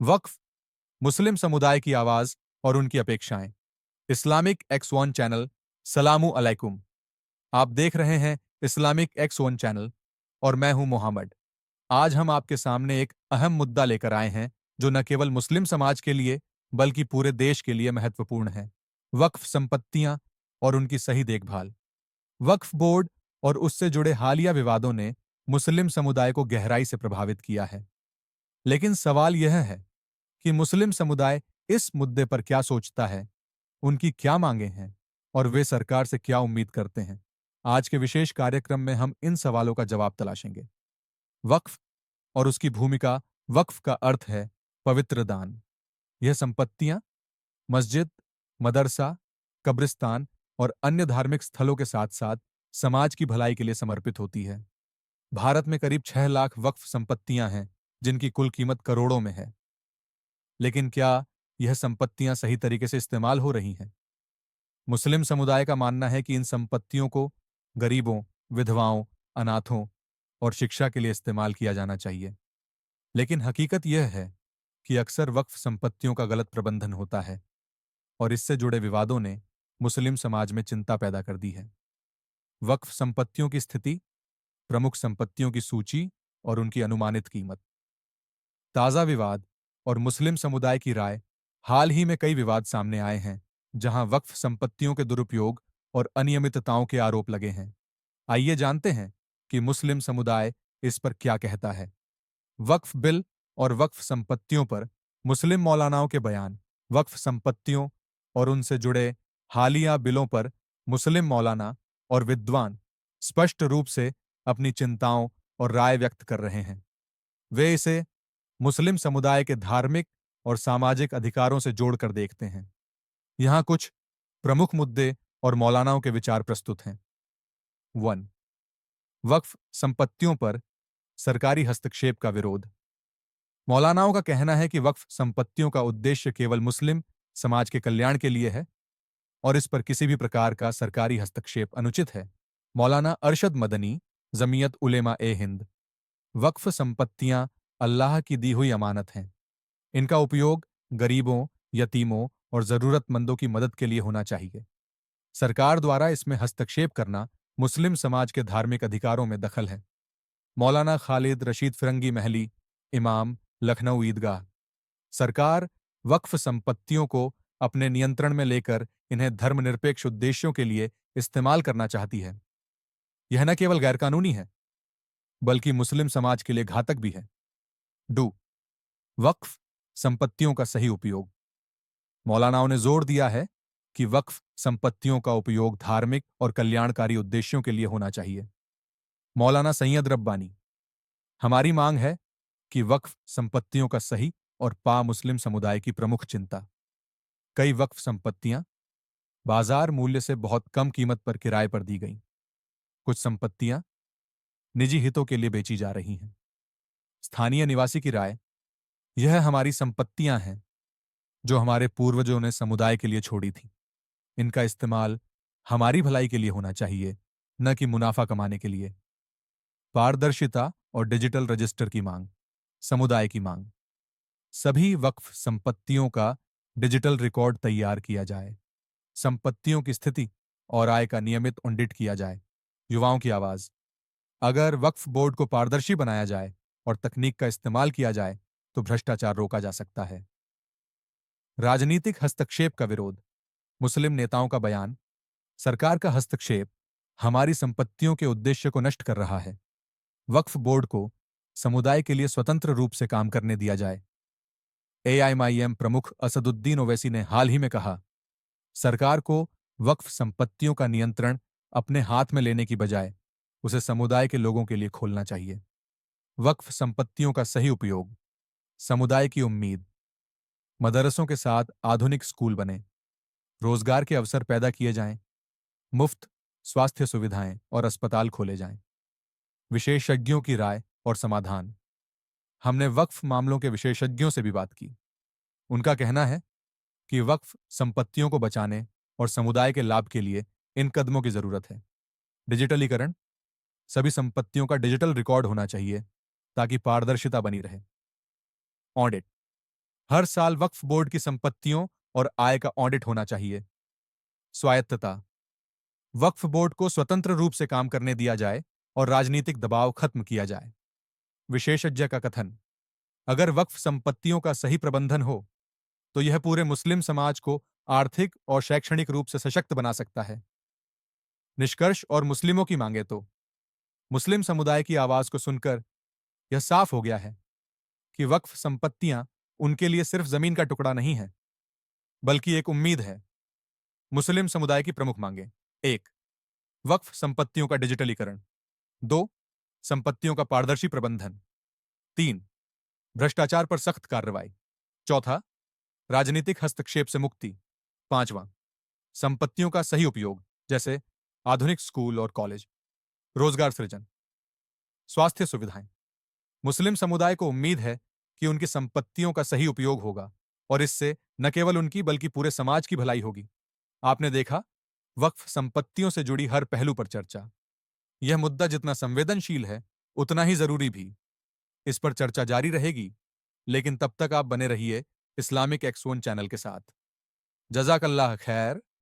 वक्फ मुस्लिम समुदाय की आवाज और उनकी अपेक्षाएं। Islamic X one channel. सलामु अलैकुम। आप देख रहे हैं इस्लामिक एक्स वन चैनल और मैं हूं मोहम्मद। आज हम आपके सामने एक अहम मुद्दा लेकर आए हैं जो न केवल मुस्लिम समाज के लिए बल्कि पूरे देश के लिए महत्वपूर्ण है। वक्फ संपत्तियां और उनकी सही देखभाल। वक्फ बोर्ड और उससे जुड़े हालिया विवादों ने मुस्लिम समुदाय को गहराई से प्रभावित किया है। लेकिन सवाल यह है कि मुस्लिम समुदाय इस मुद्दे पर क्या सोचता है, उनकी क्या मांगे हैं और वे सरकार से क्या उम्मीद करते हैं। आज के विशेष कार्यक्रम में हम इन सवालों का जवाब तलाशेंगे। वक्फ और उसकी भूमिका। वक्फ का अर्थ है पवित्र दान। यह संपत्तियां मस्जिद, मदरसा, कब्रिस्तान और अन्य धार्मिक स्थलों के साथ साथ समाज की भलाई के लिए समर्पित होती है। भारत में करीब 6 लाख वक्फ संपत्तियां हैं जिनकी कुल कीमत करोड़ों में है। लेकिन क्या यह संपत्तियां सही तरीके से इस्तेमाल हो रही हैं? मुस्लिम समुदाय का मानना है कि इन संपत्तियों को गरीबों, विधवाओं, अनाथों और शिक्षा के लिए इस्तेमाल किया जाना चाहिए। लेकिन हकीकत यह है कि अक्सर वक्फ संपत्तियों का गलत प्रबंधन होता है और इससे जुड़े विवादों ने मुस्लिम समाज में चिंता पैदा कर दी है। वक्फ संपत्तियों की स्थिति, प्रमुख संपत्तियों की सूची और उनकी अनुमानित कीमत। ताज़ा विवाद और मुस्लिम समुदाय की राय। हाल ही में कई विवाद सामने आए हैं जहां वक्फ संपत्तियों के दुरुपयोग और अनियमितताओं के आरोप लगे हैं। आइए जानते हैं कि मुस्लिम समुदाय इस पर क्या कहता है। वक्फ बिल और वक्फ संपत्तियों पर मुस्लिम मौलानाओं के बयान। वक्फ संपत्तियों और उनसे जुड़े हालिया बिलों पर मुस्लिम मौलाना और विद्वान स्पष्ट रूप से अपनी चिंताओं और राय व्यक्त कर रहे हैं। वे इसे मुस्लिम समुदाय के धार्मिक और सामाजिक अधिकारों से जोड़कर देखते हैं। यहां कुछ प्रमुख मुद्दे और मौलानाओं के विचार प्रस्तुत हैं। 1. वक्फ संपत्तियों पर सरकारी हस्तक्षेप का विरोध। मौलानाओं का कहना है कि वक्फ संपत्तियों का उद्देश्य केवल मुस्लिम समाज के कल्याण के लिए है और इस पर किसी भी प्रकार का सरकारी हस्तक्षेप अनुचित है। मौलाना अरशद मदनी, जमीयत उलेमा ए हिंद। वक्फ संपत्तियां अल्लाह की दी हुई अमानत हैं। इनका उपयोग गरीबों, यतीमों और जरूरतमंदों की मदद के लिए होना चाहिए। सरकार द्वारा इसमें हस्तक्षेप करना मुस्लिम समाज के धार्मिक अधिकारों में दखल है। मौलाना खालिद रशीद फिरंगी महली, इमाम, लखनऊ ईदगाह। सरकार वक्फ संपत्तियों को अपने नियंत्रण में लेकर इन्हें धर्मनिरपेक्ष उद्देश्यों के लिए इस्तेमाल करना चाहती है। यह न केवल गैरकानूनी है बल्कि मुस्लिम समाज के लिए घातक भी है। डू वक्फ संपत्तियों का सही उपयोग। मौलानाओं ने जोर दिया है कि वक्फ संपत्तियों का उपयोग धार्मिक और कल्याणकारी उद्देश्यों के लिए होना चाहिए। मौलाना सैयद रब्बानी, हमारी मांग है कि वक्फ संपत्तियों का सही और मुस्लिम समुदाय की प्रमुख चिंता। कई वक्फ संपत्तियां बाजार मूल्य से बहुत कम कीमत पर किराए पर दी गईं। कुछ संपत्तियां निजी हितों के लिए बेची जा रही हैं। स्थानीय निवासी की राय। यह हमारी संपत्तियां हैं जो हमारे पूर्वजों ने समुदाय के लिए छोड़ी थी। इनका इस्तेमाल हमारी भलाई के लिए होना चाहिए, न कि मुनाफा कमाने के लिए। पारदर्शिता और डिजिटल रजिस्टर की मांग। समुदाय की मांग। सभी वक्फ संपत्तियों का डिजिटल रिकॉर्ड तैयार किया जाए। संपत्तियों की स्थिति और आय का नियमित ऑडिट किया जाए। युवाओं की आवाज। अगर वक्फ बोर्ड को पारदर्शी बनाया जाए और तकनीक का इस्तेमाल किया जाए तो भ्रष्टाचार रोका जा सकता है। राजनीतिक हस्तक्षेप का विरोध। मुस्लिम नेताओं का बयान। सरकार का हस्तक्षेप हमारी संपत्तियों के उद्देश्य को नष्ट कर रहा है। वक्फ बोर्ड को समुदाय के लिए स्वतंत्र रूप से काम करने दिया जाए। एआईएमआईएम प्रमुख असदुद्दीन ओवैसी ने हाल ही में कहा, सरकार को वक्फ संपत्तियों का नियंत्रण अपने हाथ में लेने की बजाय उसे समुदाय के लोगों के लिए खोलना चाहिए। वक्फ संपत्तियों का सही उपयोग। समुदाय की उम्मीद। मदरसों के साथ आधुनिक स्कूल बने। रोजगार के अवसर पैदा किए जाएं। मुफ्त स्वास्थ्य सुविधाएं और अस्पताल खोले जाएं। विशेषज्ञों की राय और समाधान। हमने वक्फ मामलों के विशेषज्ञों से भी बात की। उनका कहना है कि वक्फ संपत्तियों को बचाने और समुदाय के लाभ के लिए इन कदमों की जरूरत है। डिजिटलीकरण। सभी संपत्तियों का डिजिटल रिकॉर्ड होना चाहिए ताकि पारदर्शिता बनी रहे। ऑडिट। हर साल वक्फ बोर्ड की संपत्तियों और आय का ऑडिट होना चाहिए। स्वायत्तता। वक्फ बोर्ड को स्वतंत्र रूप से काम करने दिया जाए और राजनीतिक दबाव खत्म किया जाए। विशेषज्ञ का कथन। अगर वक्फ संपत्तियों का सही प्रबंधन हो तो यह पूरे मुस्लिम समाज को आर्थिक और शैक्षणिक रूप से सशक्त बना सकता है। निष्कर्ष और मुस्लिमों की मांगे तो मुस्लिम समुदाय की आवाज को सुनकर यह साफ हो गया है कि वक्फ संपत्तियां उनके लिए सिर्फ जमीन का टुकड़ा नहीं है, बल्कि एक उम्मीद है। मुस्लिम समुदाय की प्रमुख मांगे। 1. वक्फ संपत्तियों का डिजिटलीकरण। 2. संपत्तियों का पारदर्शी प्रबंधन। 3. भ्रष्टाचार पर सख्त कार्रवाई। चौथा, राजनीतिक हस्तक्षेप से मुक्ति। पांचवां, संपत्तियों का सही उपयोग, जैसे आधुनिक स्कूल और कॉलेज। रोजगार सृजन। स्वास्थ्य सुविधाएं। मुस्लिम समुदाय को उम्मीद है कि उनकी संपत्तियों का सही उपयोग होगा और इससे न केवल उनकी बल्कि पूरे समाज की भलाई होगी। आपने देखा, वक्फ संपत्तियों से जुड़ी हर पहलू पर चर्चा। यह मुद्दा जितना संवेदनशील है, उतना ही जरूरी भी। इस पर चर्चा जारी रहेगी, लेकिन तब तक आप बने रहिए इस्लामिक एक्स वन चैनल के साथ। जज़ाकल्लाह खैर।